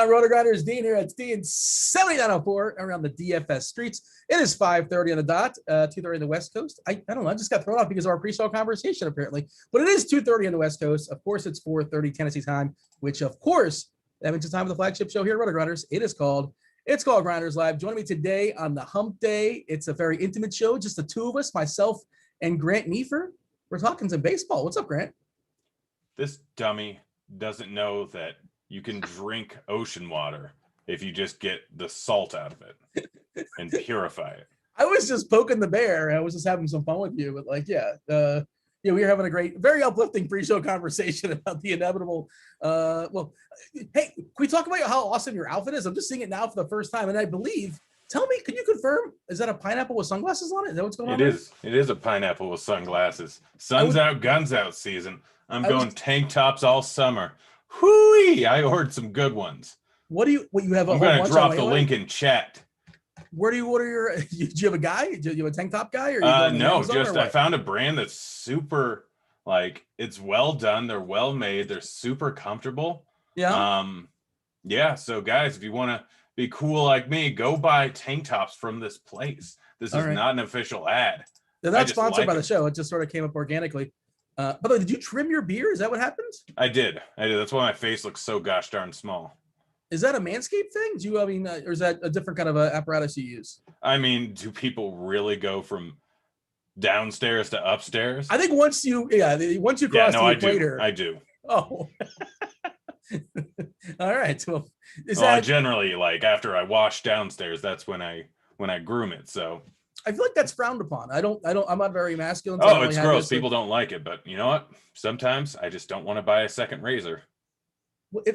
on Rotogrinders, Dean here. It's Dean 7904 around the DFS streets. It is 5:30 on the dot, 2:30 on the West Coast. I don't know. I just got thrown off because of our pre-show conversation, apparently. But it is 2:30 on the West Coast. Of course, it's 4:30 Tennessee time, which, of course, that means it's time of the flagship show here at Rotogrinders. It's called Grinderslive. Joining me today on the hump day. It's a very intimate show, just the two of us, myself and Grant Neefer. We're talking some baseball. What's up, Grant? This dummy doesn't know that you can drink ocean water if you just get the salt out of it and purify it. I was just poking the bear. I was just having some fun with you, but we were having a great, very uplifting pre-show conversation about the inevitable. Hey, can we talk about how awesome your outfit is? I'm just seeing it now for the first time, and I believe. Tell me, can you confirm? Is that a pineapple with sunglasses on it? Is that what's going on? It is a pineapple with sunglasses. Sun's out, guns out season. I'm going tank tops all summer. Hooey! I ordered some good ones. What you have? I'm going to drop the link in chat. Where do you order your? Do you have a guy? Do you have a tank top guy? Or no, just I found a brand that's super, it's well done. They're well made. They're super comfortable. Yeah. Yeah. So guys, if you want to be cool like me, go buy tank tops from this place. This is not an official ad. They're not sponsored by the show. It just sort of came up organically. By the way, did you trim your beard? Is that what happens? I did. That's why my face looks so gosh darn small. Is that a Manscaped thing? Or is that a different kind of apparatus you use? I mean, do people really go from downstairs to upstairs? I think once you cross the equator. I do. Oh. All right. Well, I generally after I wash downstairs, that's when I groom it. So I feel like that's frowned upon. I'm not very masculine. So it's gross. People don't like it, but you know what? Sometimes I just don't want to buy a second razor.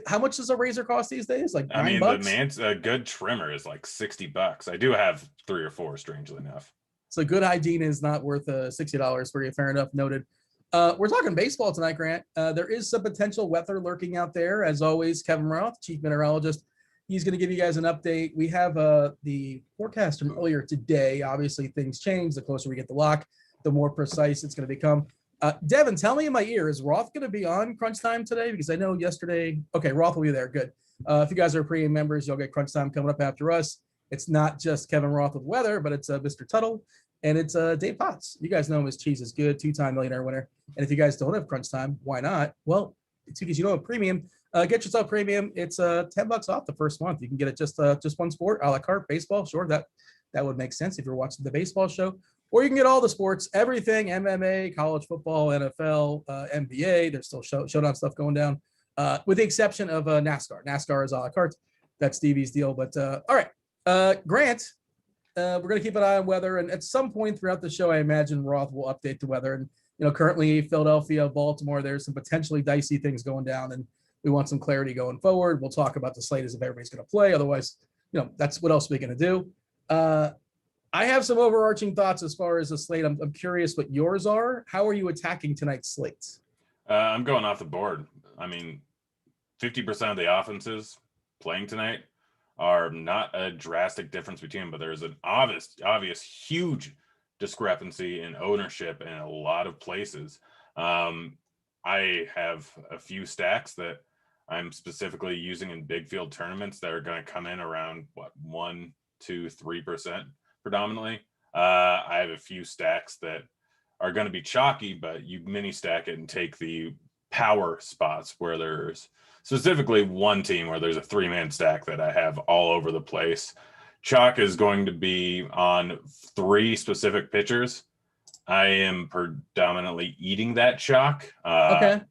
How much does a razor cost these days? Like $9? A good trimmer is like $60. I do have 3 or 4, strangely enough. So good hygiene is not worth $60 for you. Fair enough. Noted. We're talking baseball tonight, Grant. There is some potential weather lurking out there. As always, Kevin Roth, chief meteorologist. He's going to give you guys an update. We have the forecast from earlier today. Obviously, things change. The closer we get to lock, the more precise it's going to become. Devin, tell me in my ear, is Roth going to be on Crunch Time today? Because I know yesterday. Okay, Roth will be there. Good. If you guys are premium members, you'll get Crunch Time coming up after us. It's not just Kevin Roth with weather, but it's Mr. Tuttle, and it's Dave Potts. You guys know him as Cheese is Good, 2-time millionaire winner. And if you guys don't have Crunch Time, why not? Well, it's because you don't have premium. Get yourself premium. It's $10 off the first month. You can get it just one sport, a la carte, baseball. Sure, that would make sense if you're watching the baseball show. Or you can get all the sports, everything, MMA, college football, NFL, NBA. There's still showdown stuff going down, with the exception of NASCAR. NASCAR is a la carte. That's Stevie's deal. But all right, Grant, we're going to keep an eye on weather. And at some point throughout the show, I imagine Roth will update the weather. And, currently Philadelphia, Baltimore, there's some potentially dicey things going down. And we want some clarity going forward. We'll talk about the slate as if everybody's going to play. Otherwise, that's what else we're going to do. I have some overarching thoughts as far as the slate. I'm curious what yours are. How are you attacking tonight's slate? I'm going off the board. 50% of the offenses playing tonight are not a drastic difference between them, but there's an obvious huge discrepancy in ownership in a lot of places. I have a few stacks that I'm specifically using in big field tournaments that are going to come in around 1, 2, 3% predominantly. I have a few stacks that are going to be chalky, but you mini stack it and take the power spots where there's specifically one team where there's a 3-man stack that I have all over the place. Chalk is going to be on 3 specific pitchers. I am predominantly eating that chalk. Okay.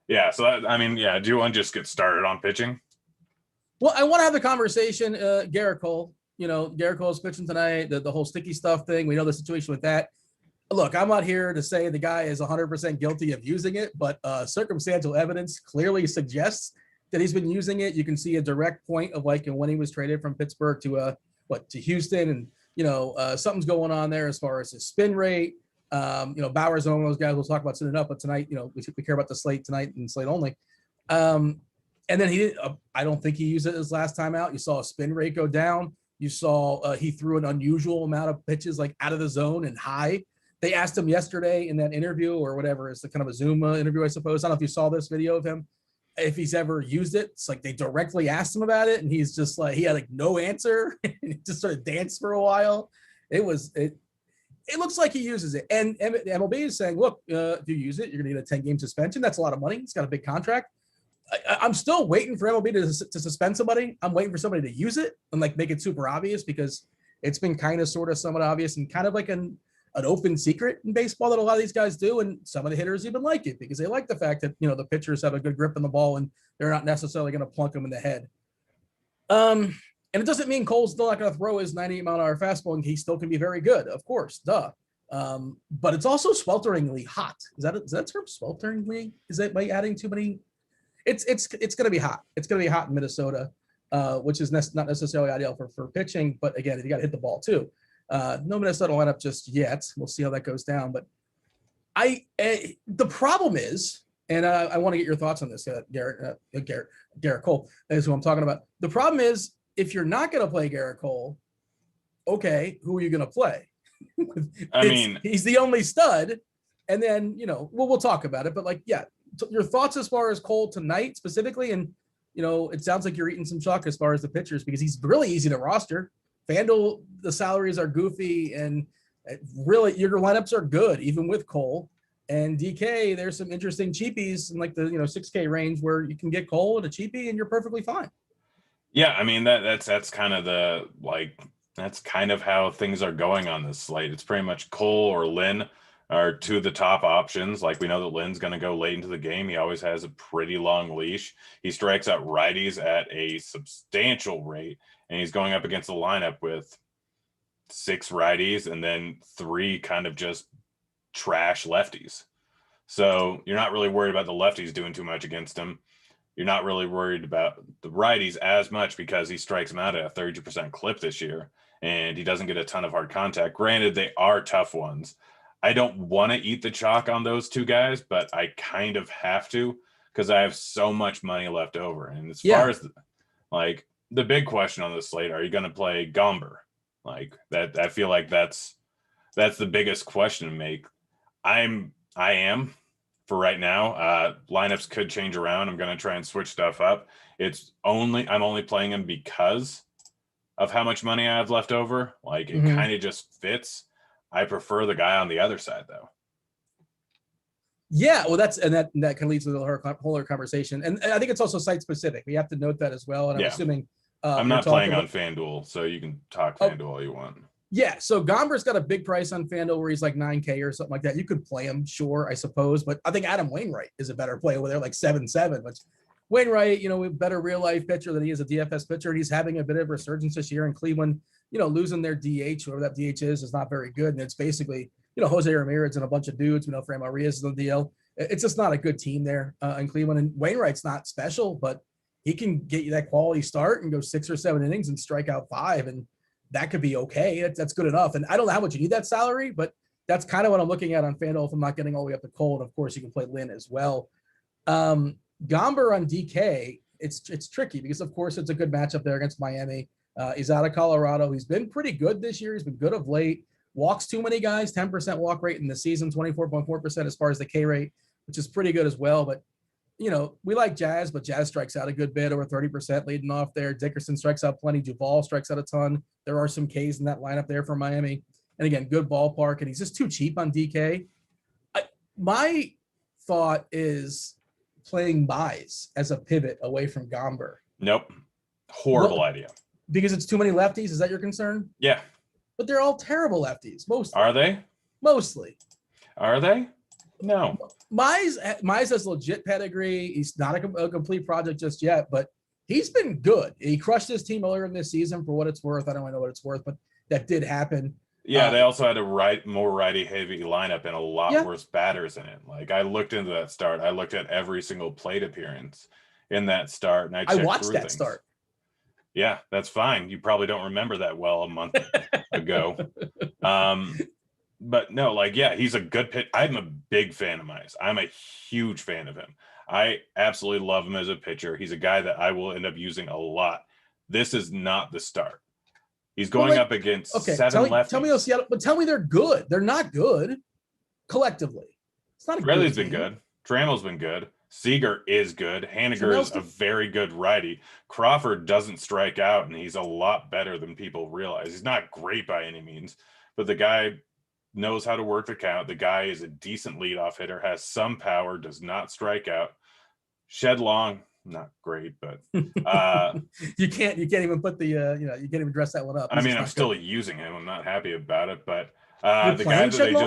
Yeah. So, do you want to just get started on pitching? Well, I want to have the conversation. Garrett Cole, Garrett Cole's pitching tonight, the whole sticky stuff thing. We know the situation with that. Look, I'm not here to say the guy is 100% guilty of using it, but circumstantial evidence clearly suggests that he's been using it. You can see a direct point of when he was traded from Pittsburgh to Houston, and something's going on there as far as his spin rate. Bauer's one of those guys we'll talk about soon enough, but tonight, we care about the slate tonight and slate only. And then he did. I don't think he used it his last time out. You saw a spin rate go down. You saw he threw an unusual amount of pitches out of the zone and high. They asked him yesterday in that interview or whatever, it's the kind of a Zoom interview, I suppose. I don't know if you saw this video of him. if he's ever used it. It's like they directly asked him about it, and he's just like, he had like no answer, and he just sort of danced for a while. It looks like he uses it. And MLB is saying, look, if you use it, you're going to get a 10-game suspension. That's a lot of money. It's got a big contract. I'm still waiting for MLB to suspend somebody. I'm waiting for somebody to use it and like make it super obvious, because it's been kind of sort of somewhat obvious and kind of like an open secret in baseball that a lot of these guys do. And some of the hitters even like it because they like the fact that, the pitchers have a good grip on the ball and they're not necessarily going to plunk them in the head. And it doesn't mean Cole's still not going to throw his 98-mile-an-hour fastball, and he still can be very good, of course, duh. But it's also swelteringly hot. Is that term, swelteringly? Is that by adding too many? It's going to be hot. It's going to be hot in Minnesota, which is not necessarily ideal for pitching. But again, you got to hit the ball too. No Minnesota lineup just yet. We'll see how that goes down. But the problem is, and I want to get your thoughts on this, Garrett Cole is who I'm talking about. The problem is, if you're not going to play Garrett Cole, okay, who are you going to play? He's the only stud. And then, we'll talk about it, but like, yeah, your thoughts as far as Cole tonight specifically. And, it sounds like you're eating some chalk as far as the pitchers, because he's really easy to roster. FanDuel, the salaries are goofy, and really your lineups are good, even with Cole. And DK, there's some interesting cheapies in like the, 6K range where you can get Cole at a cheapie and you're perfectly fine. Yeah, I mean that's kind of that's kind of how things are going on this slate. It's pretty much Cole or Lynn are two of the top options. Like, we know that Lynn's going to go late into the game. He always has a pretty long leash. He strikes out righties at a substantial rate, and he's going up against the lineup with 6 righties and then 3 kind of just trash lefties. So you're not really worried about the lefties doing too much against him. You're not really worried about the righties as much because he strikes them out at a 32% clip this year, and he doesn't get a ton of hard contact. Granted, they are tough ones. I don't want to eat the chalk on those 2 guys, but I kind of have to because I have so much money left over. And as far as the big question on the slate, are you going to play Gomber? Like that, I feel like that's the biggest question to make. I am. For right now, lineups could change around. I'm going to try and switch stuff up. I'm only playing him because of how much money I have left over. Like, it kind of just fits. I prefer the guy on the other side, though. Yeah, well, that can lead to the whole other conversation. And I think it's also site specific. We have to note that as well. And I'm assuming I'm not playing on FanDuel, so you can talk FanDuel all you want. Yeah, so Gomber's got a big price on FanDuel where he's like 9K or something like that. You could play him, sure, I suppose, but I think Adam Wainwright is a better play over there, like 7-7. But Wainwright, a better real life pitcher than he is a DFS pitcher, and he's having a bit of resurgence this year in Cleveland. Losing their DH, whoever that DH is not very good, and it's basically Jose Ramirez and a bunch of dudes. Fran Marias is on the DL. It's just not a good team there in Cleveland. And Wainwright's not special, but he can get you that quality start and go 6 or 7 innings and strike out 5, and that could be okay. That's good enough. And I don't know how much you need that salary, but that's kind of what I'm looking at on FanDuel if I'm not getting all the way up to Cole. And of course, you can play Lynn as well. Gomber on DK, it's tricky because, of course, it's a good matchup there against Miami. He's out of Colorado. He's been pretty good this year. He's been good of late. Walks too many guys, 10% walk rate in the season, 24.4% as far as the K rate, which is pretty good as well. But we like Jazz, but Jazz strikes out a good bit, over 30% leading off there. Dickerson strikes out plenty. Duvall strikes out a ton. There are some Ks in that lineup there for Miami. And again, good ballpark, and he's just too cheap on DK. My thought is playing Mize as a pivot away from Gomber. Nope. Horrible idea. Because it's too many lefties? Is that your concern? Yeah. But they're all terrible lefties, mostly. Are they? Mostly. Are they? No. Mize has legit pedigree. He's not a complete project just yet, but he's been good. He crushed his team earlier in this season for what it's worth. I don't really know what it's worth, but that did happen. Yeah, they also had a more righty-heavy lineup and a lot worse batters in it. Like, I looked into that start. I looked at every single plate appearance in that start, and I watched that start. Yeah, that's fine. You probably don't remember that well a month ago. But no, he's a good pitch. I'm a big fan of Mize. I'm a huge fan of him. I absolutely love him as a pitcher. He's a guy that I will end up using a lot. This is not the start. He's going up against 7 lefties. Tell me Seattle, but tell me they're good. They're not good collectively. It's not a Bradley's been good. Trammell's been good. Seager is good. Haniger else is a very good righty. Crawford doesn't strike out, and he's a lot better than people realize. He's not great by any means, but the guy knows how to work the count. The guy is a decent leadoff hitter, has some power, does not strike out. Shed Long, not great, but you can't even put the you can't even dress that one up. I mean, I'm still using him. I'm not happy about it, but You're the playing guy that they Shedlong?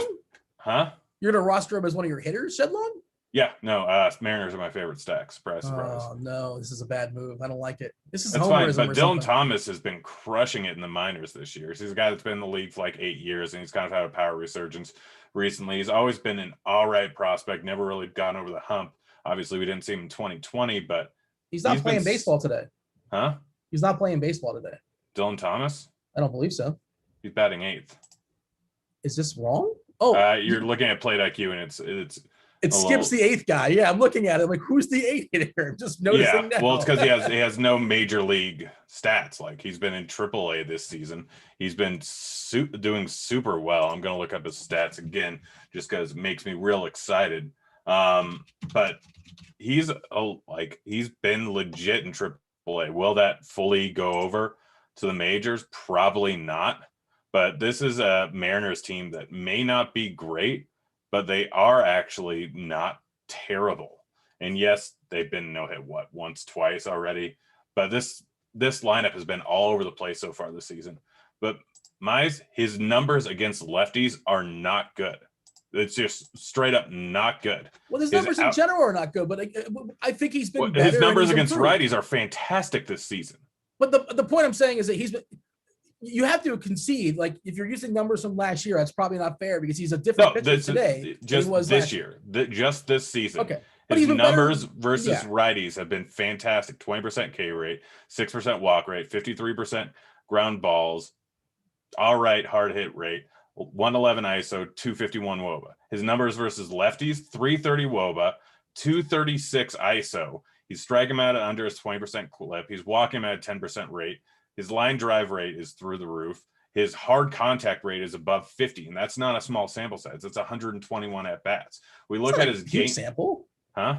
just You're gonna roster him as one of your hitters, Shedlong? Yeah, no, Mariners are my favorite stacks. Surprise. Oh no, this is a bad move. I don't like it. This is That's fine, homerism but or Dylan something. Thomas has been crushing it in the minors this year. He's a guy that's been in the league for like 8 years, and he's kind of had a power resurgence recently. He's always been an all right prospect, never really gone over the hump. Obviously, we didn't see him in 2020, but he's not playing baseball today. Huh? He's not playing baseball today. Dylan Thomas? I don't believe so. He's batting 8th. Is this wrong? Oh, you're looking at plate IQ, and it skips the 8th guy. Yeah, I'm looking at it. I'm like, who's the 8th hitter? I'm just noticing now. Well, it's because he has no major league stats. Like, he's been in AAA this season. He's been doing super well. I'm gonna look up his stats again just because it makes me real excited. But he's been legit in AAA. Will that fully go over to the majors? Probably not. But this is a Mariners team that may not be great, but they are actually not terrible. And yes, they've been no-hit, once, twice already. But this lineup has been all over the place so far this season. But his numbers against lefties are not good. It's just straight up not good. Well, his numbers in general are not good, but I think he's been better. His numbers against righties are fantastic this season. But the point I'm saying is that you have to concede, like, if you're using numbers from last year, that's probably not fair because he's a different pitcher today. Just this year, just this season. Okay. But his numbers versus righties have been fantastic. 20% K rate, 6% walk rate, 53% ground balls, all right hard hit rate, 111 ISO, 251 WOBA. His numbers versus lefties, 330 WOBA, 236 ISO. He's striking him out at under his 20% clip. He's walking him at a 10% rate. His line drive rate is through the roof. His hard contact rate is above 50, and that's not a small sample size. It's 121 at bats. We look at his game sample. Huh?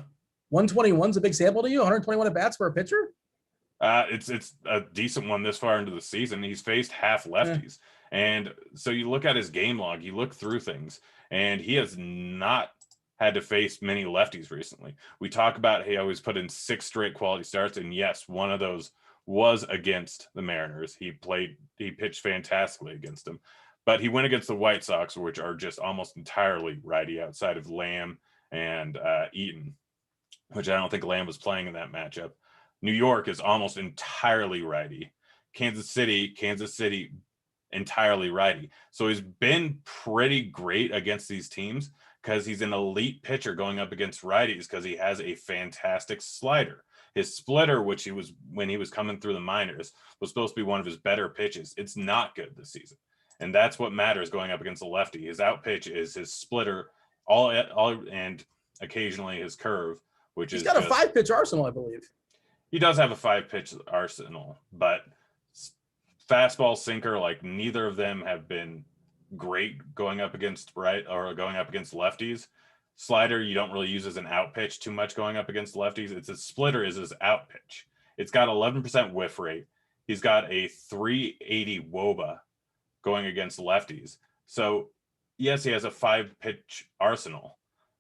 121 is a big sample to you? 121 at bats for a pitcher? It's a decent one this far into the season. He's faced half lefties. And so you look at his game log, you look through things, and he has not had to face many lefties recently. We talk about he always put in 6 straight quality starts, and yes, one of those was against the Mariners. He pitched fantastically against them, but he went against the White Sox, which are just almost entirely righty outside of Lamb and Eaton, which I don't think Lamb was playing in that matchup. New York is almost entirely righty. Kansas City, entirely righty. So he's been pretty great against these teams because he's an elite pitcher going up against righties because he has a fantastic slider. His splitter, which he was when he was coming through the minors, was supposed to be one of his better pitches. It's not good this season. And that's what matters going up against a lefty. His out pitch is his splitter, all and occasionally his curve, which he's got a 5-pitch arsenal, I believe. He does have a 5-pitch arsenal, but fastball, sinker, like neither of them have been great going up against lefties. Slider, you don't really use as an out pitch too much going up against lefties. It's a splitter is his out pitch. It's got 11% whiff rate. He's got a 380 WOBA going against lefties. So yes, he has a 5-pitch arsenal,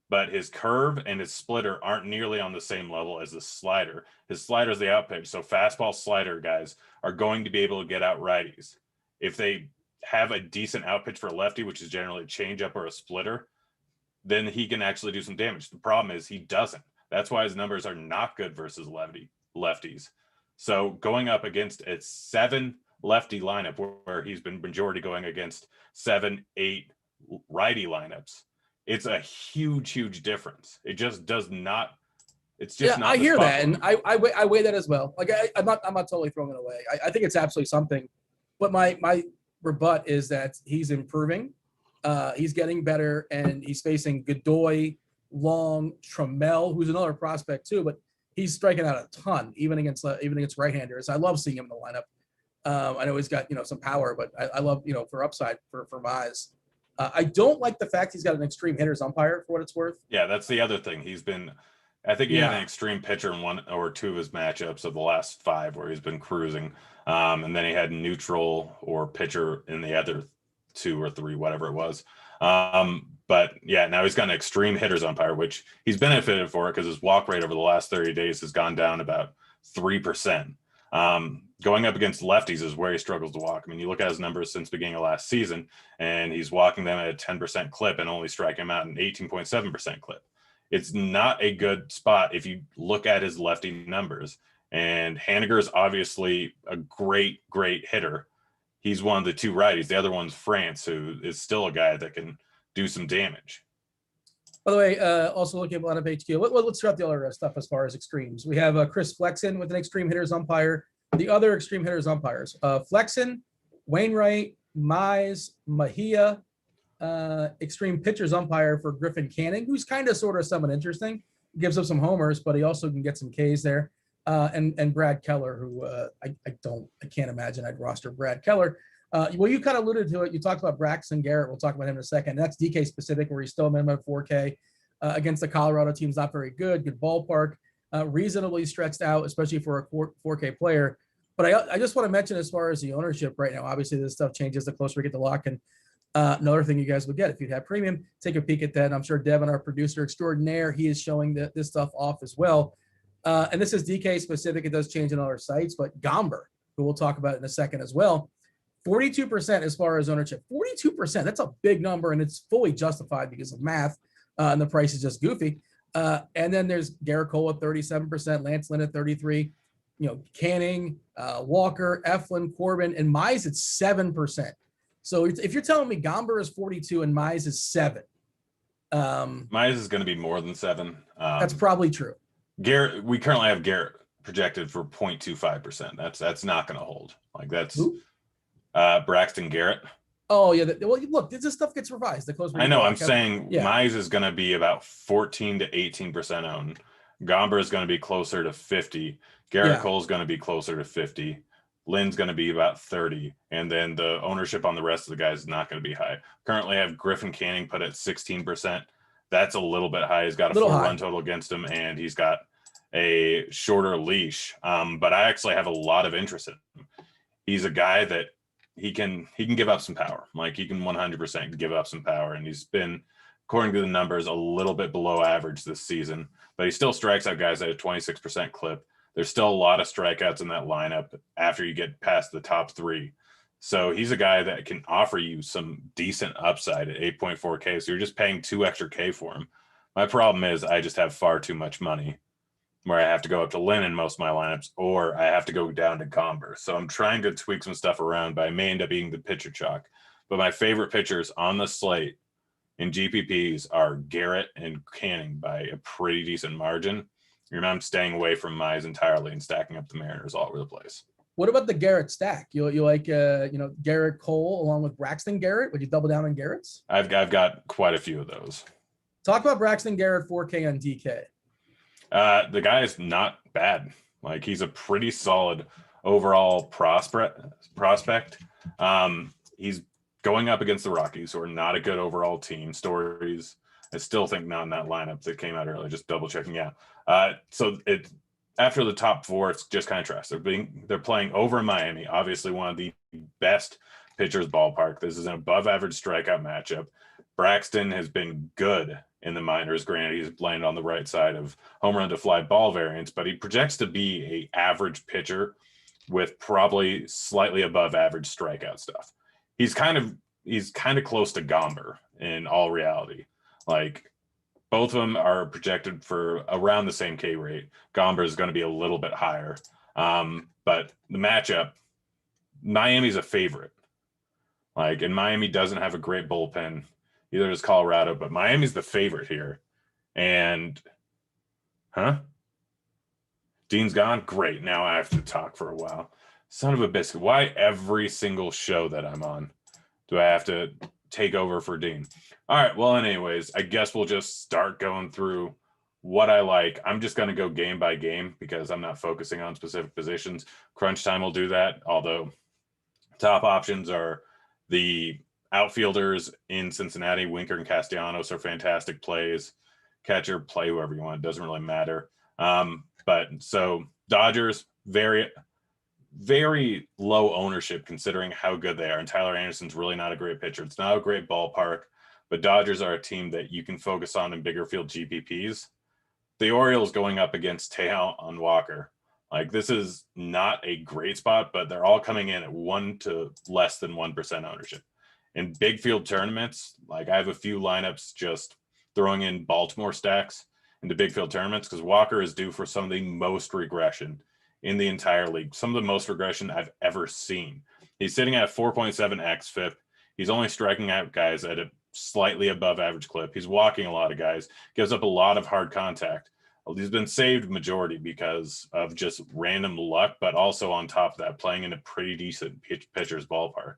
but his curve and his splitter aren't nearly on the same level as the slider. His slider is the out pitch. So fastball slider guys are going to be able to get out righties. If they have a decent out pitch for a lefty, which is generally a changeup or a splitter, then he can actually do some damage. The problem is he doesn't. That's why his numbers are not good versus lefties. So going up against a 7 lefty lineup where he's been majority going against 7, 8 righty lineups, it's a huge difference. It just does not. It's just not. I hear that, and I weigh that as well. Like I'm not totally throwing it away. I think it's absolutely something, but my rebut is that he's improving. He's getting better, and he's facing Godoy, Long, Trammell, who's another prospect too, but he's striking out a ton, even against right-handers. I love seeing him in the lineup. I know he's got some power, but I love for upside for Mize. I don't like the fact he's got an extreme hitters umpire for what it's worth. Yeah, that's the other thing. He's been I think he had an extreme pitcher in 1 or 2 of his matchups of the last 5 where he's been cruising. And then he had neutral or pitcher in the other 2 or 3, whatever it was. But yeah, now he's got an extreme hitters umpire, which he's benefited for because his walk rate over the last 30 days has gone down about 3%. Going up against lefties is where he struggles to walk. I mean, you look at his numbers since the beginning of last season, and he's walking them at a 10% clip and only striking them out an 18.7% clip. It's not a good spot if you look at his lefty numbers. And Haniger is obviously a great hitter. He's one of the 2 righties. The other one's France, who is still a guy that can do some damage. By the way, also looking at a lot of HQ, let's start the other stuff as far as extremes. We have Chris Flexen with an extreme hitters umpire. The other extreme hitters umpires, Flexen, Wainwright, Mize, Mejia, extreme pitchers umpire for Griffin Canning, who's kind of sort of somewhat interesting. Gives up some homers, but he also can get some Ks there. And Brad Keller, who I can't imagine I'd roster Brad Keller. Well, you kind of alluded to it. You talked about Braxton Garrett. We'll talk about him in a second. That's DK specific, where he's still a minimum of 4K against the Colorado team's not very good ballpark, reasonably stretched out, especially for a 4K player. But I just want to mention as far as the ownership right now, obviously this stuff changes the closer we get to lock. And another thing you guys would get if you'd have premium, take a peek at that. And I'm sure Devin, our producer extraordinaire, he is showing this stuff off as well. And this is DK specific. It does change in other sites, but Gomber, who we'll talk about in a second as well, 42% as far as ownership. 42%, that's a big number, and it's fully justified because of math, and the price is just goofy. And then there's Garrett Cole at 37%, Lance Lynn at 33%, Canning, Walker, Eflin, Corbin, and Mize at 7%. So if you're telling me Gomber is 42 and Mize is 7. Mize is going to be more than 7. That's probably true. Garrett, we currently have Garrett projected for 0.25%. That's not going to hold. Like that's Braxton Garrett. Oh yeah. Well, look, this stuff gets revised. I know. I'm saying Mize is going to be about 14 to 18% owned. Gomber is going to be closer to 50. Garrett Cole is going to be closer to 50. Lynn's going to be about 30. And then the ownership on the rest of the guys is not going to be high. Currently, I have Griffin Canning put at 16%. That's a little bit high. He's got a 4-run total against him, and he's got a shorter leash. But I actually have a lot of interest in him. He's a guy that he can give up some power. Like he can 100% give up some power. And he's been, according to the numbers, a little bit below average this season. But he still strikes out guys at a 26% clip. There's still a lot of strikeouts in that lineup after you get past the top 3. So he's a guy that can offer you some decent upside at 8.4K. So you're just paying 2 extra K for him. My problem is I just have far too much money where I have to go up to Lynn in most of my lineups, or I have to go down to Gomber. So I'm trying to tweak some stuff around, but I may end up being the pitcher chalk. But my favorite pitchers on the slate in GPPs are Garrett and Canning by a pretty decent margin. And I'm staying away from Mize entirely and stacking up the Mariners all over the place. What about the Garrett stack? You like Garrett Cole along with Braxton Garrett? Would you double down on Garrett's? I've got quite a few of those. Talk about Braxton Garrett 4K on DK. The guy is not bad. Like he's a pretty solid overall prospect. He's going up against the Rockies, who are not a good overall team. Stories, I still think not in that lineup that came out earlier. Just double checking out. So it after the top 4, it's just kind of trash. They're playing over in Miami, obviously one of the best pitchers ballpark. This is an above average strikeout matchup. Braxton has been good in the minors. Granted, he's landed on the right side of home run to fly ball variance, but he projects to be a average pitcher with probably slightly above average strikeout stuff. He's kind of close to Gomber in all reality. Like both of them are projected for around the same K rate. Gomber is going to be a little bit higher. But the matchup, Miami's a favorite. Like, and Miami doesn't have a great bullpen. Either does Colorado, but Miami's the favorite here. And, Dean's gone? Great. Now I have to talk for a while. Son of a biscuit. Why every single show that I'm on do I have to take over for Dean? All right. Well, anyways, I guess we'll just start going through what I like. I'm just going to go game by game because I'm not focusing on specific positions. Crunch time will do that. Although top options are the outfielders in Cincinnati. Winker and Castellanos are fantastic plays. catcher, play whoever you want. It doesn't really matter. But so Dodgers, very, very low ownership considering how good they are. And Tyler Anderson's really not a great pitcher. It's not a great ballpark, but Dodgers are a team that you can focus on in bigger field GPPs. The Orioles going up against Teja on Walker. Like, this is not a great spot, but they're all coming in at 1 to less than 1% ownership. In big field tournaments, like I have a few lineups just throwing in Baltimore stacks into big field tournaments because Walker is due for some of the most regression in the entire league. Some of the most regression I've ever seen. He's sitting at a 4.7 xFIP. He's only striking out guys at a slightly above average clip. He's walking a lot of guys, gives up a lot of hard contact. He's been saved majority because of just random luck, but also on top of that, playing in a pretty decent pitcher's ballpark.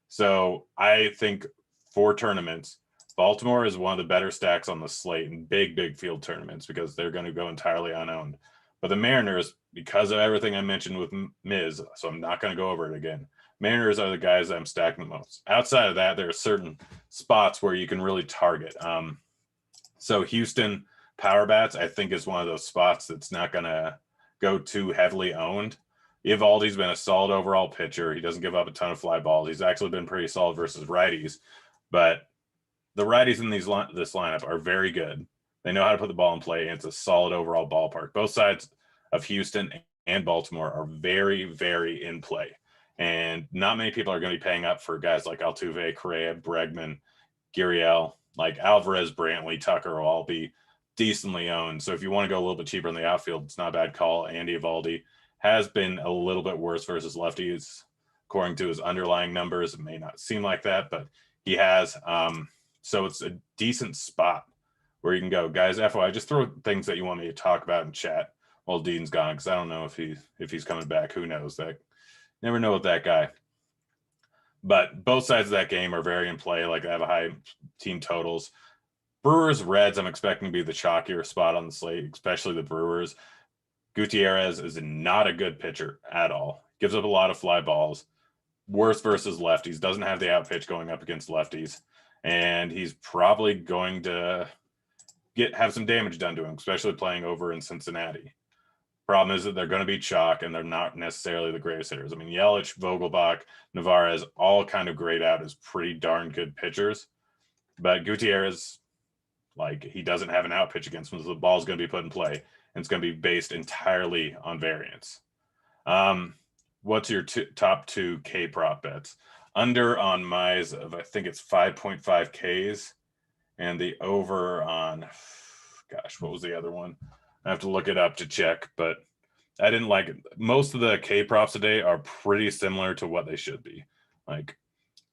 So I think for tournaments, Baltimore is one of the better stacks on the slate in big field tournaments because they're going to go entirely unowned. But the Mariners, because of everything I mentioned with Miz, so I'm not going to go over it again. Mariners are the guys that I'm stacking the most. Outside of that, there are certain spots where you can really target. So Houston power bats, I think, is one of those spots that's not going to go too heavily owned. Eovaldi's been a solid overall pitcher. He doesn't give up a ton of fly balls. He's actually been pretty solid versus righties. But the righties in this lineup are very good. They know how to put the ball in play, and it's a solid overall ballpark. Both sides of Houston and Baltimore are very, very in play. And not many people are going to be paying up for guys like Altuve, Correa, Bregman, Gurriel. Like Alvarez, Brantley, Tucker will all be decently owned. So if you want to go a little bit cheaper in the outfield, it's not a bad call. Andy Eovaldi has been a little bit worse versus lefties. According to his underlying numbers, it may not seem like that, but he has. So it's a decent spot where you can go, guys. FYI, just throw things that you want me to talk about in chat while Dean's gone, because I don't know if he's coming back. Who knows? That never know with that guy. But both sides of that game are very in play. Like, I have a high team totals. Brewers, Reds, I'm expecting to be the chalkier spot on the slate, especially the Brewers. Gutierrez is not a good pitcher at all. Gives up a lot of fly balls. Worse versus lefties. Doesn't have the out pitch going up against lefties. And he's probably going to have some damage done to him, especially playing over in Cincinnati. Problem is that they're going to be chalk, and they're not necessarily the greatest hitters. I mean, Yelich, Vogelbach, Narvaez, all kind of grade out as pretty darn good pitchers. But Gutierrez, like, he doesn't have an out pitch against him, so the ball's going to be put in play, and it's going to be based entirely on variance. What's your top 2 K prop bets? Under on Mize of, I think it's 5.5 Ks, and the over on, gosh, what was the other one? I have to look it up to check, but I didn't like it. Most of the K props today are pretty similar to what they should be. Like,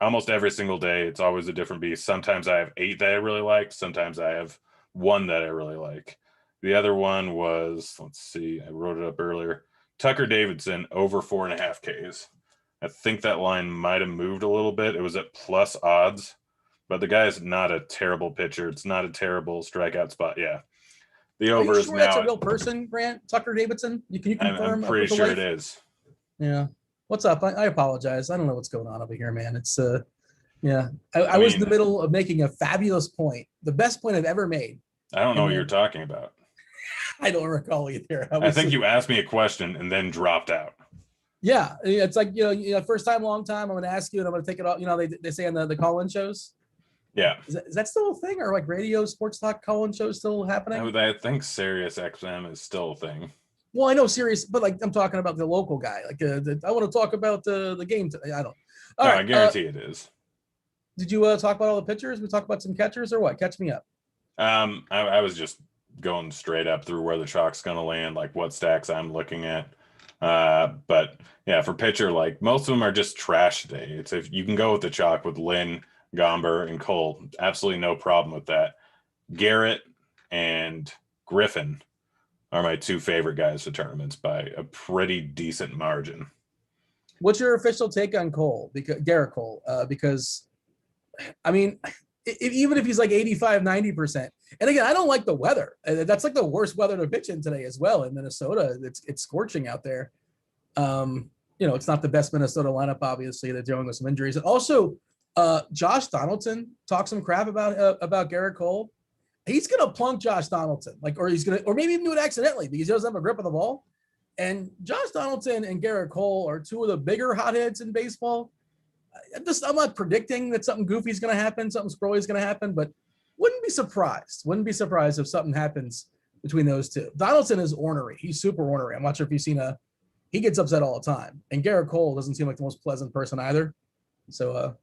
almost every single day, it's always a different beast. Sometimes I have 8 that I really like. Sometimes I have 1 that I really like. The other one was, let's see, I wrote it up earlier. Tucker Davidson over 4.5 Ks. I think that line might have moved a little bit. It was at plus odds, but the guy is not a terrible pitcher. It's not a terrible strikeout spot. Yeah. The over is now. That's a real person, Grant? Tucker Davidson? Can you confirm? I'm pretty sure it is. Yeah. What's up? I apologize. I don't know what's going on over here, man. It's yeah. I was in the middle of making a fabulous point, the best point I've ever made. I don't know what you're talking about. I don't recall either. I think you asked me a question and then dropped out. Yeah, it's like, first time, long time. I'm going to ask you, and I'm going to take it off. They say on the call-in shows. Yeah. Is that still a thing, or like radio sports talk call-in shows still happening? I think Sirius XM is still a thing. Well, I know Sirius, but like I'm talking about the local guy. Like I want to talk about the game today. I don't. All right, I guarantee it is. Did you talk about all the pitchers? We talk about some catchers or what? Catch me up. I was just going straight up through where the chalk's going to land, like what stacks I'm looking at. But yeah, for pitcher, like most of them are just trash today. It's if you can go with the chalk with Lynn, Gomber, and Cole, absolutely no problem with that. Garrett and Griffin are my 2 favorite guys for tournaments by a pretty decent margin. What's your official take on Cole? Because Garrett Cole, because I mean, even if he's like 85, 90%, and again, I don't like the weather. That's like the worst weather to pitch in today as well in Minnesota. It's scorching out there. It's not the best Minnesota lineup, obviously. They're dealing with some injuries. And also, Josh Donaldson talked some crap about Garrett Cole. he's going to plunk Josh Donaldson, or maybe even do it accidentally because he doesn't have a grip of the ball. And Josh Donaldson and Garrett Cole are two of the bigger hotheads in baseball. I'm not predicting that something goofy is going to happen, something screwy is going to happen, but wouldn't be surprised if something happens between those two. Donaldson is ornery. He's super ornery. I'm not sure if you've seen he gets upset all the time. And Garrett Cole doesn't seem like the most pleasant person either. So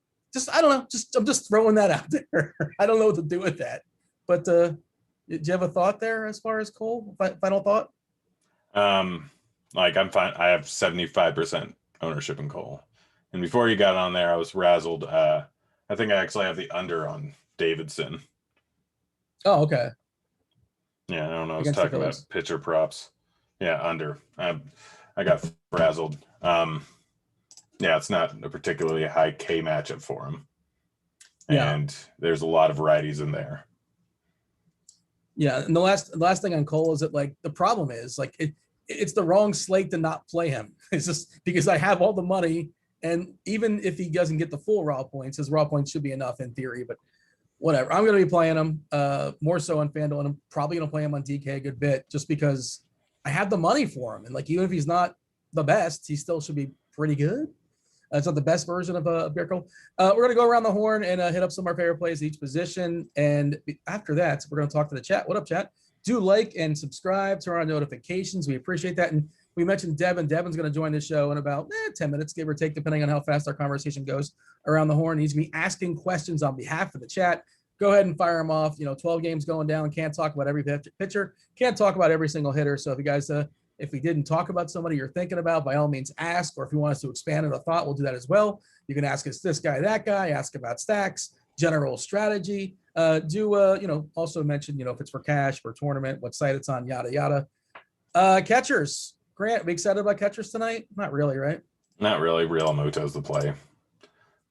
I don't know. I'm just throwing that out there. I don't know what to do with that. But do you have a thought there as far as Cole? Final thought? Like I'm fine. I have 75% ownership in Cole. And before you got on there, I was razzled. I think I actually have the under on Davidson. Oh, okay. Yeah, I don't know. I was talking about pitcher props. Yeah, under. I got frazzled. Yeah, it's not a particularly high K matchup for him. And there's a lot of righties in there. Yeah, and the last thing on Cole is that like the problem is like it's the wrong slate to not play him. It's just because I have all the money, and even if he doesn't get the full raw points, his raw points should be enough in theory, but whatever. I'm going to be playing him more so on FanDuel, and I'm probably going to play him on DK a good bit just because I have the money for him. And like, even if he's not the best, he still should be pretty good. It's not the best version of a Cole. We're going to go around the horn and hit up some of our favorite plays at each position. And after that, we're going to talk to the chat. What up, chat? Do like and subscribe, turn on notifications. We appreciate that. And we mentioned Devin. Devin's going to join the show in about 10 minutes, give or take, depending on how fast our conversation goes around the horn. He's going to be asking questions on behalf of the chat. Go ahead and fire him off. 12 games going down. Can't talk about every pitcher. Can't talk about every single hitter. So if you guys, if we didn't talk about somebody you're thinking about, by all means ask. Or if you want us to expand on a thought, we'll do that as well. You can ask us this guy, that guy. Ask about stacks, general strategy. Also mention, if it's for cash, for tournament, what site it's on, yada, yada. Catchers. Grant, we excited about catchers tonight? Not really, right? Not really. Real Muto's the play.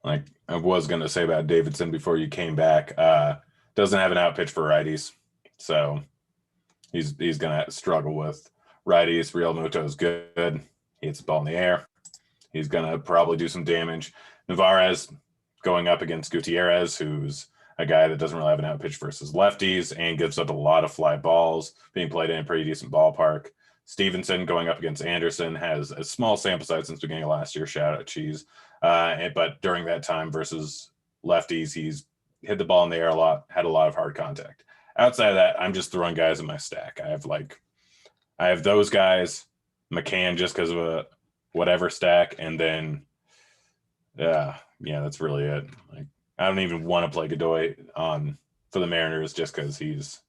Like I was going to say about Davidson before you came back, doesn't have an out pitch for righties. So he's going to struggle with righties. Real Muto is good. He hits the ball in the air. He's going to probably do some damage. Navarez going up against Gutierrez, who's a guy that doesn't really have an out pitch versus lefties and gives up a lot of fly balls, being played in a pretty decent ballpark. Stevenson going up against Anderson has a small sample size since the beginning of last year. Shout out Cheese. But during that time versus lefties, he's hit the ball in the air a lot, had a lot of hard contact. Outside of that, I'm just throwing guys in my stack. I have those guys, McCann just because of a whatever stack, and then that's really it. Like I don't even want to play Godoy for the Mariners just because he's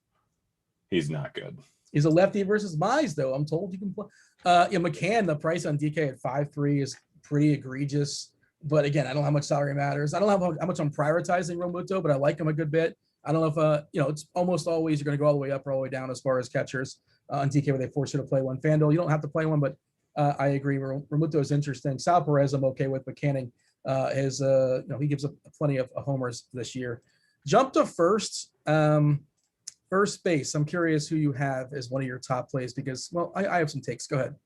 not good. He's a lefty versus Mize, though. I'm told you can play. McCann, the price on DK at 5.3 is pretty egregious. But again, I don't know how much salary matters. I don't know how much I'm prioritizing Romuto, but I like him a good bit. I don't know if, it's almost always you're going to go all the way up or all the way down as far as catchers on DK where they force you to play one. FanDuel, you don't have to play one, but I agree. Romuto is interesting. Sal Perez, I'm okay with. McCanning he gives up plenty of homers this year. Jump to first. First base, I'm curious who you have as one of your top plays because, I have some takes. Go ahead.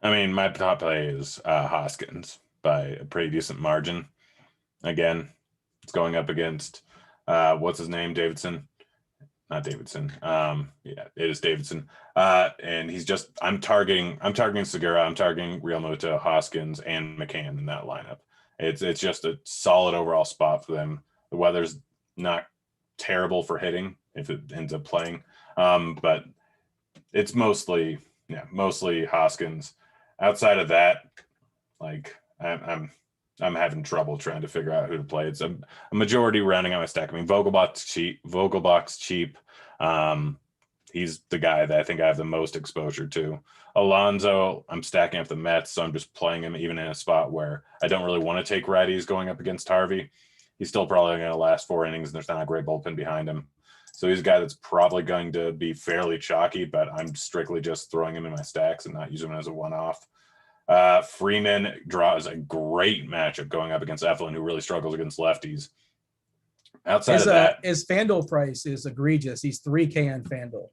I mean, my top play is Hoskins by a pretty decent margin. Again, it's going up against, what's his name, Davidson? Not Davidson. It is Davidson. And he's just, I'm targeting Segura, I'm targeting Real Muto, Hoskins, and McCann in that lineup. It's just a solid overall spot for them. The weather's not terrible for hitting if it ends up playing, but it's mostly Hoskins. Outside of that, like I'm having trouble trying to figure out who to play. It's a majority rounding out my stack. I mean, Vogelbach's cheap. He's the guy that I think I have the most exposure to. Alonso, I'm stacking up the Mets, so I'm just playing him even in a spot where I don't really want to take righties going up against Harvey. He's still probably going to last 4 innings, and there's not a great bullpen behind him. So he's a guy that's probably going to be fairly chalky, but I'm strictly just throwing him in my stacks and not using him as a one-off. Freeman draws a great matchup going up against Eflin, who really struggles against lefties. Outside of that, his FanDuel price is egregious. He's $3K on FanDuel.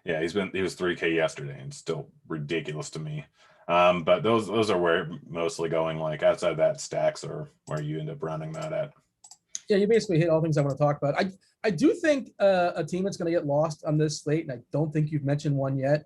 Yeah, he was $3K yesterday, and still ridiculous to me. But those are where mostly going. Like outside of that, stacks are where you end up running that at. Yeah, you basically hit all things I want to talk about. I do think a team that's going to get lost on this slate, and I don't think you've mentioned one yet,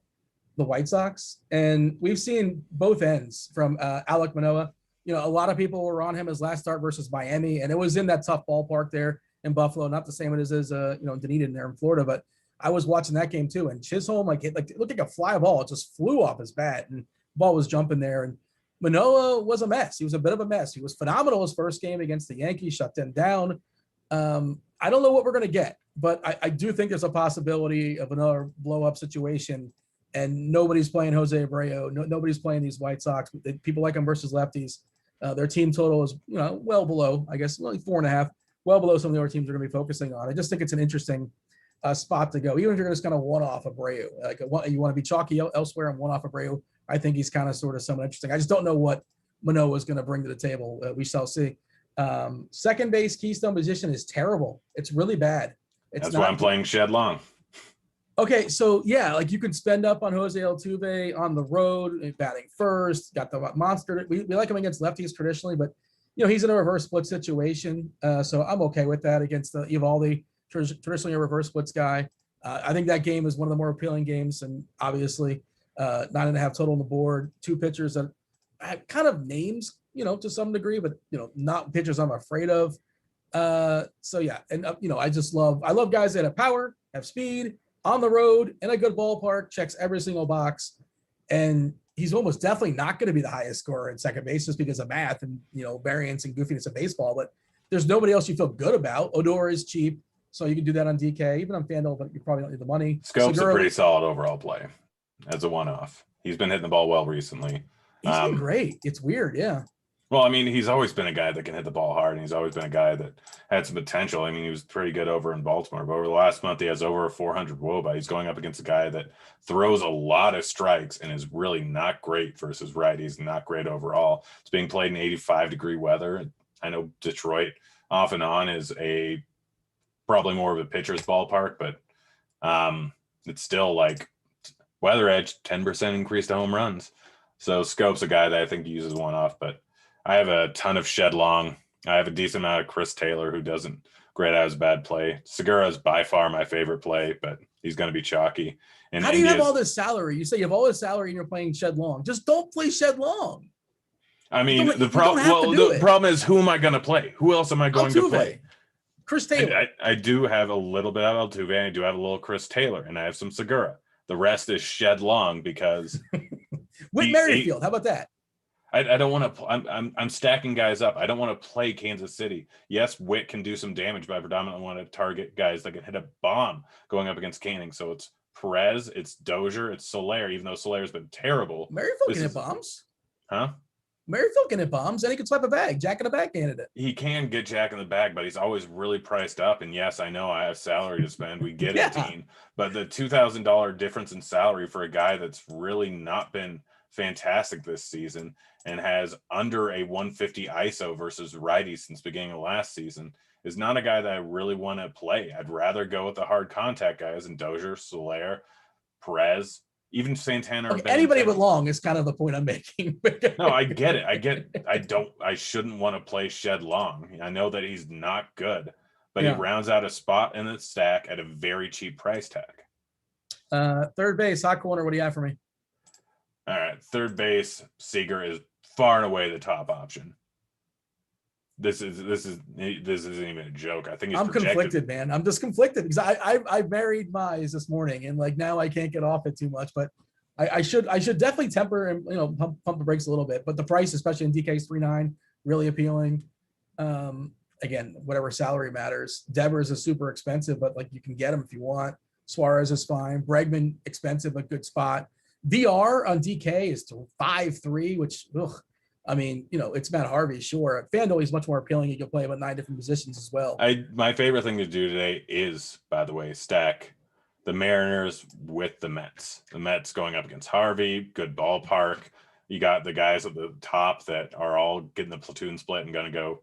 the White Sox. And we've seen both ends from Alek Manoah. You know, a lot of people were on him his last start versus Miami, and it was in that tough ballpark there in Buffalo. Not the same as Dunedin there in Florida, but I was watching that game too. And Chisholm, it looked like a fly ball. It just flew off his bat, and the ball was jumping there. And Manoah was a mess. He was a bit of a mess. He was phenomenal his first game against the Yankees, shut them down. I don't know what we're going to get, but I do think there's a possibility of another blow-up situation. And nobody's playing Jose Abreu. Nobody's playing these White Sox. People like them versus lefties. Their team total is, well below, I guess, only 4.5, well below some of the other teams are going to be focusing on. I just think it's an interesting spot to go, even if you're just kind of one-off Abreu. You want to be chalky elsewhere and one-off Abreu. I think he's kind of sort of somewhat interesting. I just don't know what Manoah is going to bring to the table. We shall see. Second base keystone position is terrible. It's really bad. That's why I'm playing Shed Long. Okay, so yeah, you can spend up on Jose Altuve on the road, batting first, got the monster. We like him against lefties traditionally, but he's in a reverse split situation. So I'm okay with that against the Eovaldi, traditionally a reverse splits guy. I think that game is one of the more appealing games, and obviously 9.5 total on the board, two pitchers that have kind of names, to some degree, but not pitchers I'm afraid of. So yeah, and I love guys that have power, have speed, on the road in a good ballpark, checks every single box. And he's almost definitely not going to be the highest scorer at second base just because of math and, variance and goofiness of baseball. But there's nobody else you feel good about. Odor is cheap, so you can do that on DK, even on FanDuel, but you probably don't need the money. Scope's a pretty solid overall play as a one-off. He's been hitting the ball well recently. He's been great. It's weird, yeah. Well, I mean, he's always been a guy that can hit the ball hard, and he's always been a guy that had some potential. I mean, he was pretty good over in Baltimore, but over the last month, he has over a 400 WOBA. He's going up against a guy that throws a lot of strikes and is really not great versus righties, not great overall. It's being played in 85-degree weather. I know Detroit off and on is probably more of a pitcher's ballpark, but it's still weather edge, 10% increase to home runs. So Scope's a guy that I think uses one-off, but I have a ton of Shed Long. I have a decent amount of Chris Taylor, who doesn't grade out as bad play. Segura is by far my favorite play, but he's going to be chalky. And how do you have all this salary? You say you have all this salary and you're playing Shed Long. Just don't play Shed Long. I mean, the problem is, who am I going to play? Who else am I going to play? Chris Taylor. I do have a little bit of Altuve, and I do have a little Chris Taylor, and I have some Segura. The rest is Shed Long because Whit Merrifield. How about that? I don't want to. I'm stacking guys up. I don't want to play Kansas City. Yes, Witt can do some damage, but I predominantly want to target guys that can hit a bomb going up against Canning. So it's Perez, it's Dozier, it's Soler. Even though Soler's been terrible, Merrifield can hit bombs. Huh? Merrifield can hit bombs, and he can swipe a bag. Jack in the bag candidate. He can get Jack in the bag, but he's always really priced up. And yes, I know I have salary to spend. We get it, Dean. But the $2,000 difference in salary for a guy that's really not been fantastic this season and has under a 150 ISO versus righties since beginning of last season is not a guy that I really want to play. I'd rather go with the hard contact guys in Dozier, Soler, Perez, even Santana. Okay, anybody but Long is kind of the point I'm making. No, I get it. I shouldn't want to play Shed Long. I know that he's not good, but he rounds out a spot in the stack at a very cheap price tag. Third base, hot corner. What do you have for me? All right, third base, Seager is far and away the top option. This isn't even a joke. I think I'm conflicted, man. I'm just conflicted because I married Mize this morning, and now I can't get off it too much. But I should definitely temper and pump the brakes a little bit. But the price, especially in DK's 3.9, really appealing. Again, whatever salary matters. Devers is super expensive, but you can get him if you want. Suarez is fine. Bregman expensive, but good spot. VR on DK is to 5.3, which, it's Matt Harvey, sure. FanDuel is much more appealing. You can play about 9 different positions as well. My favorite thing to do today is, by the way, stack the Mariners with the Mets. The Mets going up against Harvey, good ballpark. You got the guys at the top that are all getting the platoon split and going to go.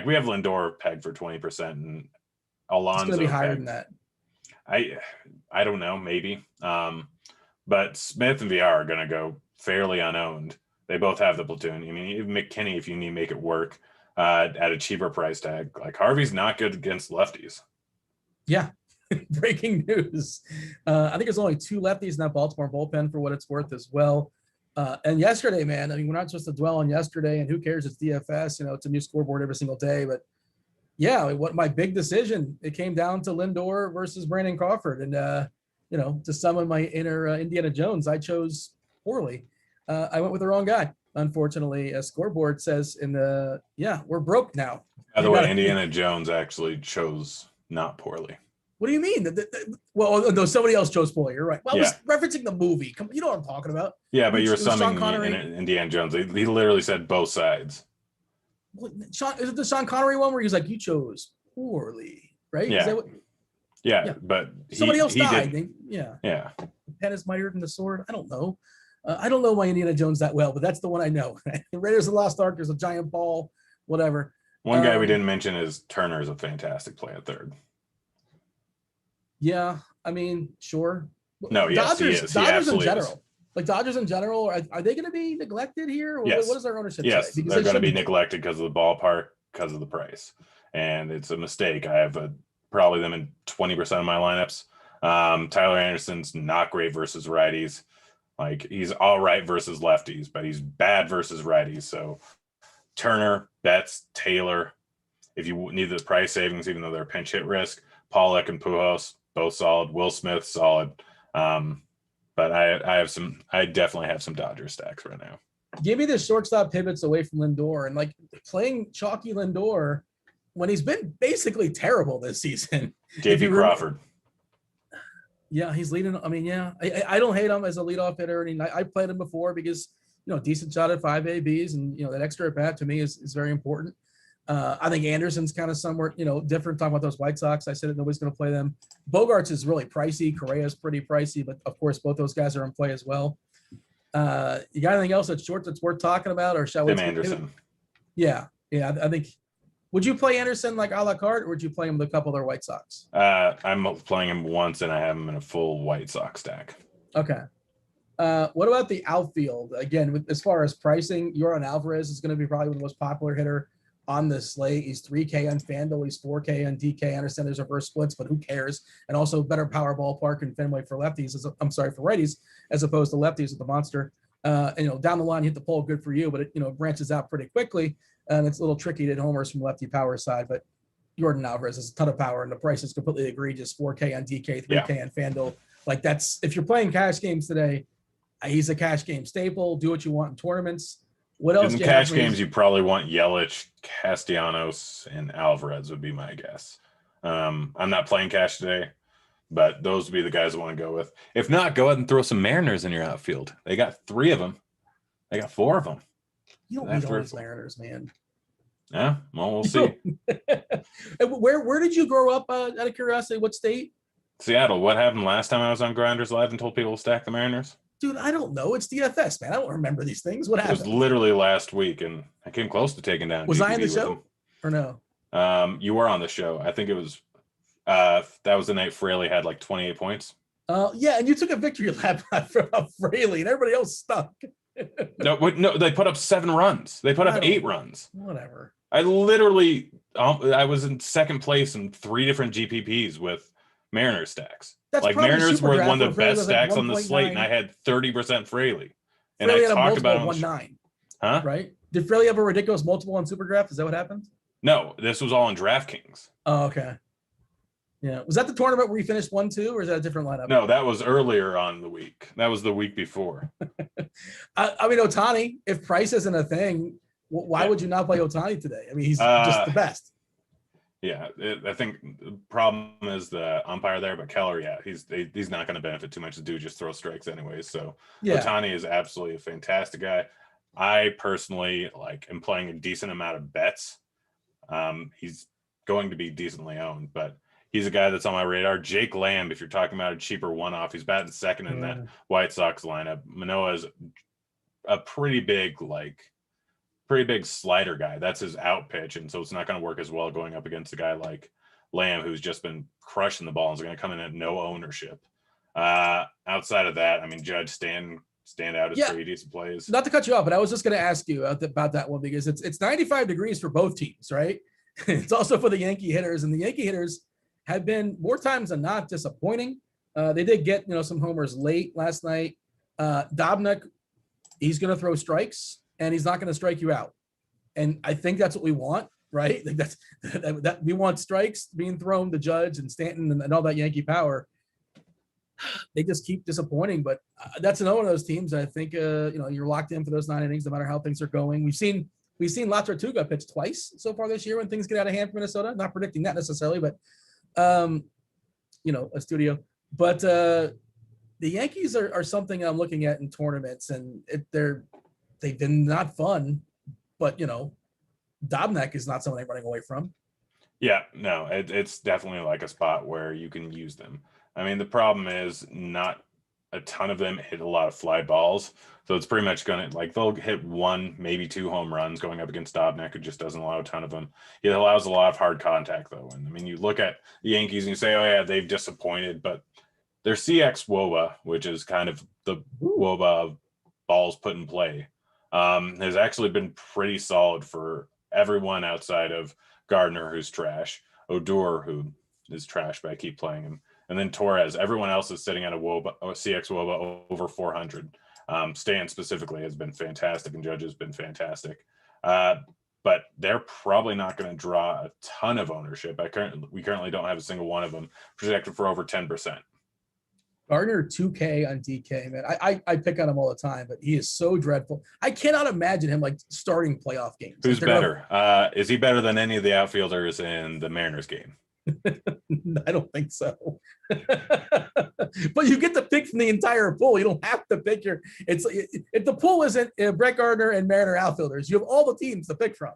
We have Lindor pegged for 20%, and Alonso. It's going to be higher than that. I don't know, maybe. But Smith and VR are going to go fairly unowned. They both have the platoon. I mean, even McKinney, if you need to make it work at a cheaper price tag. Harvey's not good against lefties. Yeah. Breaking news. I think there's only 2 lefties in that Baltimore bullpen for what it's worth as well. And yesterday, man, I mean, we're not supposed to dwell on yesterday, and who cares? It's DFS, it's a new scoreboard every single day. But yeah, what my big decision, it came down to Lindor versus Brandon Crawford. And, to summon my inner Indiana Jones, I chose poorly. I went with the wrong guy. Unfortunately, a scoreboard says we're broke now. By the way, Indiana Jones actually chose not poorly. What do you mean? Well, no, somebody else chose poorly. You're right. Well, yeah. I was referencing the movie. You know what I'm talking about. Yeah, but you were summing Indiana Jones. He literally said both sides. Is it the Sean Connery one where he's like, you chose poorly, right? Yeah. But somebody else died. Yeah. The pen is mightier than the sword. I don't know. I don't know my Indiana Jones that well, but that's the one I know. The Raiders of the Lost Ark, there's a giant ball, whatever. One guy we didn't mention is Turner is a fantastic play at third. Yeah, I mean, sure. No, yes, he is. Dodgers in general. Like Dodgers in general, are they going to be neglected here? Yes. What does their ownership say? Because they're going to be neglected because of the ballpark, because of the price. And it's a mistake. I have probably them in 20% of my lineups. Tyler Anderson's not great versus righties. Like, he's all right versus lefties, but he's bad versus righties. So Turner, Betts, Taylor, if you need the price savings, even though they're pinch hit risk, Pollock and Pujols, both solid. Will Smith, solid. But I definitely have some Dodgers stacks right now. Give me the shortstop pivots away from Lindor, and like playing chalky Lindor when he's been basically terrible this season. JP Crawford. Yeah, he's leading. I mean, yeah, I don't hate him as a leadoff hitter. I mean, I played him before because, decent shot at 5 ABs, and, that extra at bat to me is very important. I think Anderson's kind of somewhere, different. Talking about those White Sox, I said that nobody's going to play them. Bogarts is really pricey. Correa's pretty pricey, but of course, both those guys are in play as well. You got anything else at short that's worth talking about, or shall we? Tim Anderson. Yeah. I think. Would you play Anderson like a la carte, or would you play him with a couple of their White Sox? I'm playing him once, and I have him in a full White Sox stack. Okay. What about the outfield? Again, as far as pricing, Yordan Alvarez is going to be probably the most popular hitter on the slate. He's 3K on FanDuel. He's 4K on DK. I understand there's reverse splits, but who cares? And also better power ballpark in Fenway for lefties. For righties, as opposed to lefties with the monster. And down the line, hit the pole, good for you, but it branches out pretty quickly, and it's a little tricky to hit homers from lefty power side. But Yordan Alvarez has a ton of power, and the price is completely egregious. 4K on DK, 3K on FanDuel. Like, that's, if you're playing cash games today, he's a cash game staple. Do what you want in tournaments. What else? In cash games, you probably want Yelich, Castellanos, and Alvarez would be my guess. I'm not playing cash today, but those would be the guys I want to go with. If not, go ahead and throw some Mariners in your outfield. They got 3 of them. They got 4 of them. You don't need all these Mariners, man. Yeah, well, we'll see. Where did you grow up, out of curiosity? What state? Seattle. What happened last time I was on Grinderslive and told people to stack the Mariners? Dude, I don't know. It's DFS, man. I don't remember these things. What happened? It was literally last week, and I came close to taking down. Was GPV I on the show or no? You were on the show. I think it was. That was the night Fraley had like 28 points. Yeah, and you took a victory lap from Fraley, and everybody else stuck. No, they put up 7 runs. They put up 8 runs. Whatever. I literally, I was in second place in 3 different GPPs with Mariners stacks. That's like Mariners were one of the best stacks on the slate, and I had 30% Fraley. And Fraley I talked about 1.9. Huh? Right? Did Fraley have a ridiculous multiple on Superdraft? Is that what happened? No, this was all in DraftKings. Oh, okay. Yeah. Was that the tournament where you finished 1-2, or is that a different lineup? No, that was earlier on the week. That was the week before. I mean, Ohtani, if price isn't a thing, why would you not play Ohtani today? I mean, he's just the best. Yeah, I think the problem is the umpire there, but Keller, he's not going to benefit too much. The dude just throws strikes anyways. So Ohtani is absolutely a fantastic guy. I personally am playing a decent amount of bets. He's going to be decently owned, but he's a guy that's on my radar. Jake Lamb, if you're talking about a cheaper one-off, he's batting second in that White Sox lineup. Manoah's a pretty big slider guy. That's his out pitch, and so it's not going to work as well going up against a guy like Lamb, who's just been crushing the ball and is going to come in at no ownership. Outside of that, I mean, Judge stand out as pretty decent plays. Not to cut you off, but I was just going to ask you about that one because it's 95 degrees for both teams, right? It's also for the Yankee Hitters, and the Yankee Hitters have been more times than not disappointing. They did get, some homers late last night. Dobnak, he's going to throw strikes and he's not going to strike you out. And I think that's what we want, right? Like that we want strikes being thrown to Judge and Stanton and all that Yankee power. They just keep disappointing, but that's another one of those teams. I think, you're locked in for those 9 innings, no matter how things are going. We've seen La Tortuga pitch twice so far this year when things get out of hand for Minnesota. Not predicting that necessarily, but a studio. But the Yankees are something I'm looking at in tournaments, and they've been not fun, but Dobnak is not someone I'm running away from. Yeah, no, it's definitely like a spot where you can use them. I mean, the problem is not a ton of them hit a lot of fly balls. So it's pretty much going to, they'll hit 1, maybe 2 home runs going up against Dobnak, who just doesn't allow a ton of them. He allows a lot of hard contact, though. And I mean, you look at the Yankees and you say, oh, yeah, they've disappointed, but their CX WOBA, which is kind of the WOBA of balls put in play, has actually been pretty solid for everyone outside of Gardner, who's trash, Odor, who is trash, but I keep playing him, and then Torres. Everyone else is sitting at a CX WOBA over 400. Stan specifically has been fantastic, and Judge has been fantastic. But they're probably not going to draw a ton of ownership. We currently don't have a single one of them projected for over 10%. Gardner 2K on DK, man. I pick on him all the time, but he is so dreadful. I cannot imagine him starting playoff games. Who's better? Is he better than any of the outfielders in the Mariners game? I don't think so. But you get to pick from the entire pool. You don't have to pick if the pool isn't Brett Gardner and Mariner outfielders, you have all the teams to pick from.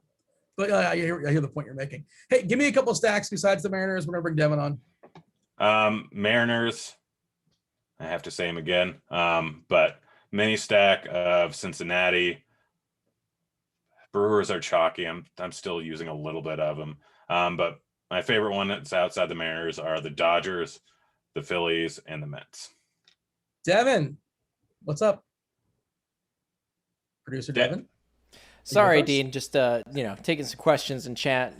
But I hear the point you're making. Hey, give me a couple stacks besides the Mariners. We're going to bring Devin on. Mariners, I have to say him again. But mini stack of Cincinnati. Brewers are chalky. I'm still using a little bit of them. But my favorite one that's outside the Mariners are the Dodgers, the Phillies, and the Mets. Devin, what's up? Producer Devin? Sorry, Dean. Just taking some questions in chat.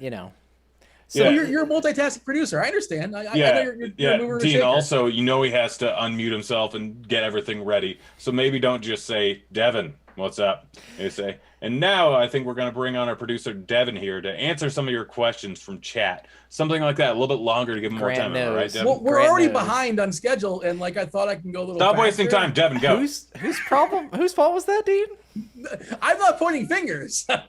So you're a multitasking producer. I understand. I know you're Dean also, he has to unmute himself and get everything ready. So maybe don't just say, Devin, what's up? You say, and now I think we're going to bring on our producer, Devin, here to answer some of your questions from chat. Something like that, a little bit longer to give him more time. Right, Devin? Well, we're already behind on schedule, and I thought I can go a little Stop faster. wasting time, Devin, go. Whose fault was that, Dean? I'm not pointing fingers. I'm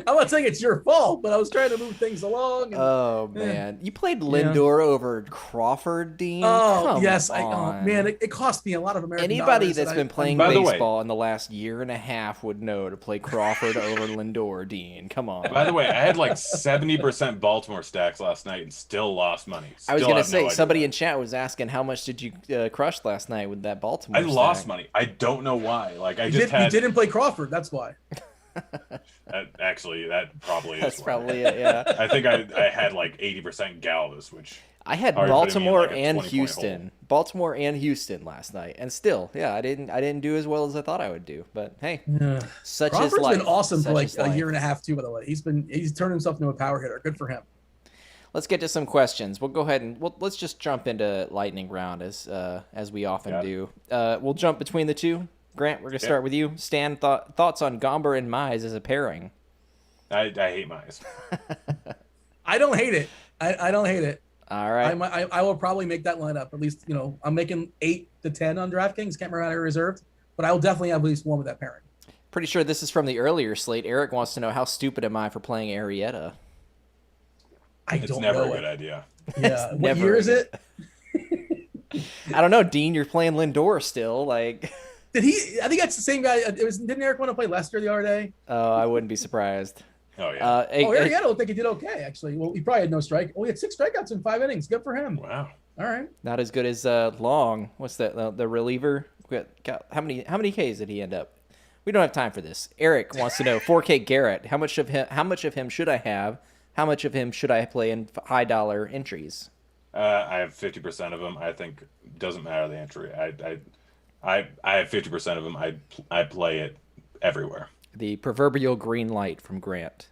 not saying it's your fault, but I was trying to move things along. Oh, man. You played Lindor over Crawford, Dean? Oh, yes. It cost me a lot of American Anybody dollars that's been playing baseball in the last year and a half would know to play Crawford over Lindor, Dean. Come on. By the way, I had 70% Baltimore stacks last night and still lost money. I was going to say, somebody in chat was asking how much did you crush last night with that Baltimore stack? Lost money. I don't know why. You didn't play Crawford. That's why. Actually, that probably is. That's probably it. Yeah. I think I had 80% Galvis, which I had Baltimore and Houston, last night, and still, I didn't do as well as I thought I would do. But hey, such Crawford's is life. Been awesome such for a year and a half too. By the way, he's turned himself into a power hitter. Good for him. Let's get to some questions. We'll go ahead and let's just jump into lightning round as we often do. We'll jump between the two. Grant, we're going to start with you. Stan, thoughts on Gomber and Mize as a pairing? I hate Mize. I don't hate it. I don't hate it. All right. I will probably make that lineup. At least, I'm making 8 to 10 on DraftKings. Can't remember how I reserved, but I will definitely have at least one with that pairing. Pretty sure this is from the earlier slate. Eric wants to know, how stupid am I for playing Arrieta? It's never a good idea. Yeah. What year is it? I don't know, Dean. You're playing Lindor still. Did he? I think that's the same guy. Didn't Eric want to play Lester the other day? Oh, I wouldn't be surprised. Oh yeah. Arrieta, I don't think he did okay actually. Well, he probably had no strike. He had 6 strikeouts in 5 innings. Good for him. Wow. All right. Not as good as Long. What's that? The reliever. How many Ks did he end up? We don't have time for this. Eric wants to know 4K Garrett. How much of him should I have? How much of him should I play in high dollar entries? I have 50% of them. I think it doesn't matter the entry. I have 50% of them. I play it everywhere. The proverbial green light from Grant.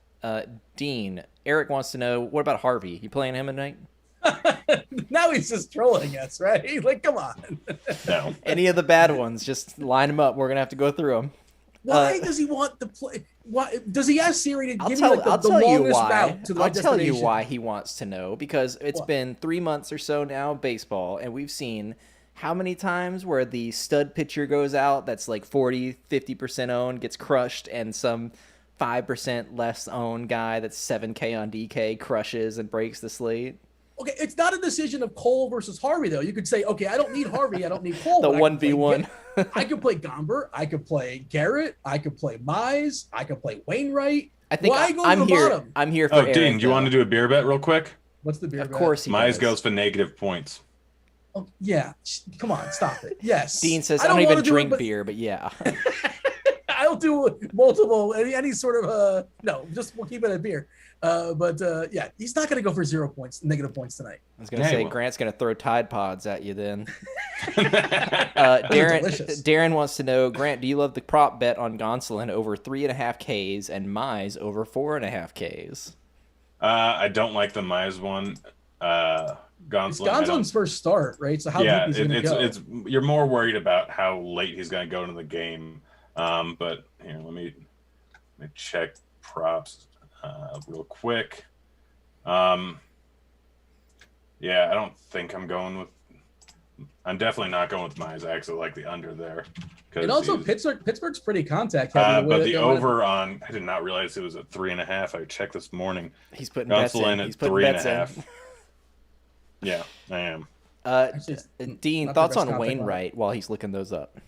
Dean, Eric wants to know, what about Harvey? You playing him tonight? Now he's just trolling us, right? Like, come on. No. Any of the bad ones, just line them up. We're gonna have to go through them. Why does he want the play? Why does he ask Siri to give me like the I'll tell you longest why. route to the I'll tell you destination? why he wants to know, because it's What? been 3 months or so now of baseball, and we've seen how many times where the stud pitcher goes out that's like 40-50% owned, gets crushed, and some 5% less owned guy that's 7K on DK crushes and breaks the slate. Okay, it's not a decision of Cole versus Harvey, though. You could say, okay, I don't need Harvey. I don't need Cole. The but I can play 1v1. I could play Gomber. I could play Garrett. I could play Mize. I could play Wainwright. I think Why go to I'm the here. bottom? I'm here for Oh, Eric, Dean, do you though. want to do a beer bet real quick? What's the beer? Of bet? course he Mize does. goes for negative points. Oh, yeah. Come on, stop it. Yes. Dean says, I don't wanna even do drink it, but beer, but yeah. I'll do multiple, any sort of, no, just we'll keep it at beer. Yeah, he's not going to go for 0 points, negative points tonight. I was going to Hey, say, well. Grant's going to throw Tide Pods at you then. delicious. Darren wants to know, Grant, do you love the prop bet on Gonsolin over 3.5 Ks and Mize over 4.5 Ks? I don't like the Mize one. It's Gonsolin. I don't- Gonzolin's first start, right? So how yeah, deep he's going to go. it's you're more worried about how late he's going to go into the game. But here, let me check props real quick. Yeah, I don't think I'm definitely not going with Mize. I actually like the under there. And also Pittsburgh's pretty contact heavy. But the over on, I did not realize it was at 3.5. I checked this morning. He's putting bets in. Gonsolin He's at putting bets in. 3.5. Yeah, I am. Actually, it's Dean, not the thoughts best on contact Wainwright while he's looking those up?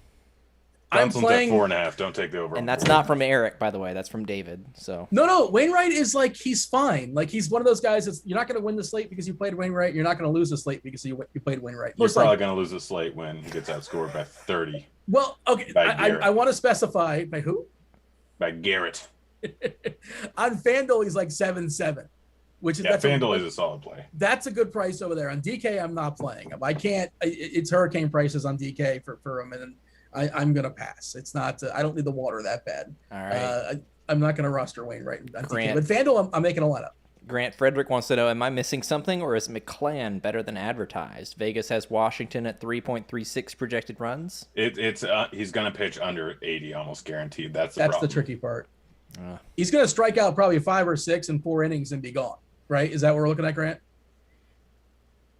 I'm Gonsolin's playing. at 4.5. Don't take the over. And that's not from Eric, by the way. That's from David. So No. Wainwright is like, he's fine. Like, he's one of those guys that's, you're not going to win the slate because you played Wainwright. You're not going to lose the slate because you played Wainwright. You're Most probably likely. going to lose the slate when he gets outscored by 30 Well, okay. By Garrett. I want to specify by who? by Garrett. On FanDuel, he's like 7-7, which is Yeah, that's FanDuel is a solid play. that's a good price over there. On DK, I'm not playing him. I can't. It's hurricane prices on DK for him, and I'm gonna pass. It's not. I don't need the water that bad. all right. I'm not gonna roster Wainwright on DK, Grant. but FanDuel, I'm making a lineup. Grant Frederick wants to know, am I missing something, or is McClann better than advertised? Vegas has Washington at 3.36 projected runs. It's he's going to pitch under 80 almost guaranteed. That's the That's problem. the tricky part. Uh. He's gonna strike out probably 5 or 6 in 4 innings and be gone. Right? Is that what we're looking at, Grant?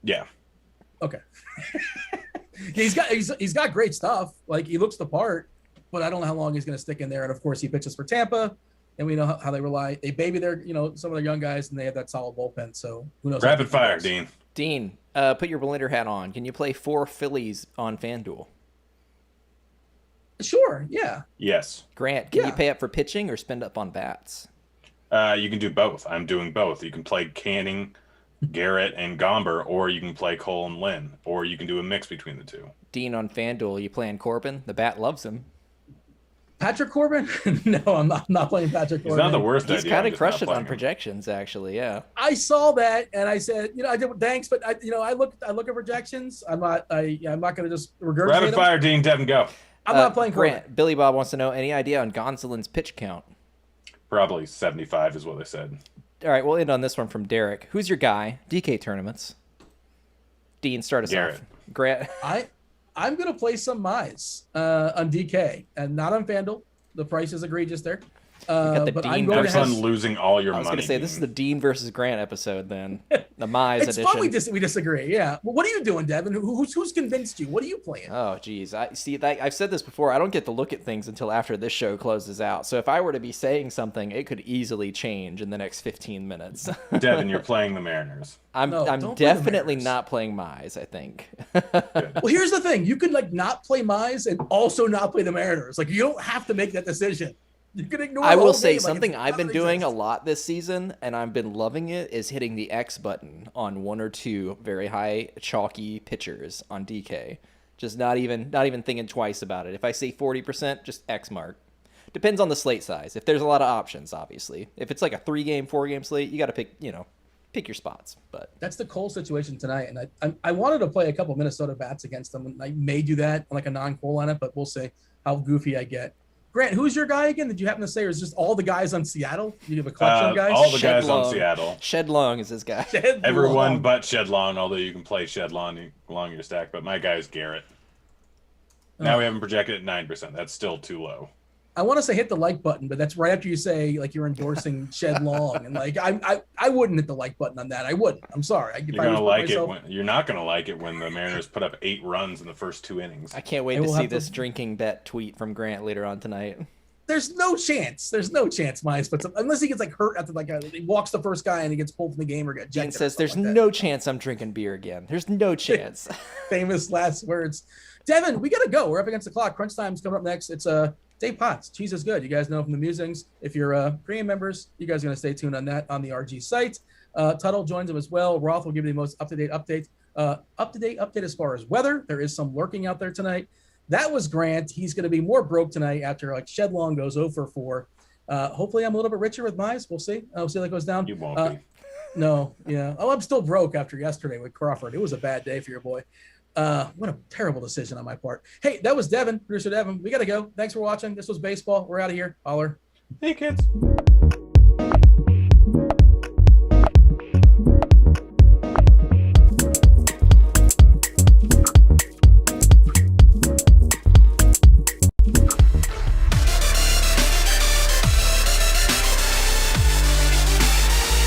Yeah. Okay. he's got great stuff. Like, he looks the part, but I don't know how long he's going to stick in there. And of course, he pitches for Tampa, and we know how they rely. They baby their, some of their young guys, and they have that solid bullpen. So who knows? how Rapid deep it fire, goes. Dean. Dean, put your blender hat on. Can you play 4 Phillies on FanDuel? Sure. Yeah. Yes. Grant, can you Yeah. pay up for pitching or spend up on bats? You can do both. I'm doing both. You can play Canning, Garrett, and Gomber, or you can play Cole and Lynn, or you can do a mix between the two. Dean, on FanDuel, you playing Corbin? The bat loves him. Patrick Corbin? No, I'm not playing Patrick He's Corbin. not the worst He's idea. kind I'm of just not crushing playing on him. projections, actually. Yeah. I saw that, and I said, I did thanks, but I look at projections. I'm not going to just regurgitate Rapid them. fire, Dean. Devin, go. I'm not playing Corbin. Grant. Billy Bob wants to know, any idea on Gonsolin's pitch count? Probably 75 is what they said. All right, we'll end on this one from Derek. Who's your guy? DK tournaments. Dean, start us Garrett. off. Grant. I'm going to play some Mize on DK and not on FanDuel. The price is egregious there. got the But Dean I'm going Have to have. fun losing all your I was money. going to say, this is the Dean. Dean versus Grant episode then. The Mize It's edition. fun we disagree. Yeah. Well, what are you doing, Devin? Who's convinced you? What are you playing? Oh, geez. I've said this before. I don't get to look at things until after this show closes out. So if I were to be saying something, it could easily change in the next 15 minutes. Devin, you're playing the Mariners. I'm No, don't play the definitely Mariners. not playing Mize, I think. Well, here's the thing. You can not play Mize and also not play the Mariners. Like, you don't have to make that decision. You can ignore I the will whole say game. Like, something it I've been doesn't doing a exist. lot this season, and I've been loving it, is hitting the X button on 1 or 2 very high chalky pitchers on DK. Just not even thinking twice about it. If I say 40%, just X mark. Depends on the slate size. If there's a lot of options, obviously. If it's like a 3-game, 4-game slate, you got to pick your spots. But That's the Cole situation tonight, and I wanted to play a couple Minnesota bats against them, and I may do that on like a non-Cole lineup, but we'll see how goofy I get. Grant, who's your guy again? Did you happen to say, or is just all the guys on Seattle? You have a collection of guys? All the Shed guys Long. on Seattle. Shed Long is his guy. Shed Everyone Long. but Shed Long, although you can play Shed Long along your stack. But my guy is Garrett. Now we have him projected at 9%. That's still too low. I want to say hit the like button, but that's right after you say like you're endorsing Shed Long, and like I wouldn't hit the like button on that. I wouldn't. I'm sorry. You're gonna like it when you're not gonna like it when the Mariners put up 8 runs in the first 2 innings. I can't wait to see this drinking bet tweet from Grant later on tonight. There's no chance. There's no chance Mize puts up unless he gets like hurt after like he walks the first guy and he gets pulled from the game or gets ejected. Dean says there's no chance I'm drinking beer again. There's no chance. Famous last words. Devin, we gotta go. We're up against the clock. Crunch time's coming up next. It's Dave Potts. Cheese is good. You guys know from the musings. If you're premium members, you guys are gonna stay tuned on that on the RG site. Tuttle joins him as well. Roth will give you the most up-to-date update. Update as far as weather. There is some lurking out there tonight. That was Grant. He's going to be more broke tonight after like Shed Long goes 0 for 4. Hopefully I'm a little bit richer with Mize. We'll see. We'll see how that goes down. You won't be. No, yeah. Oh, I'm still broke after yesterday with Crawford. It was a bad day for your boy. What a terrible decision on my part. Hey, that was Devin, producer Devin. We got to go. Thanks for watching. This was baseball. We're out of here. Holler. Hey, kids.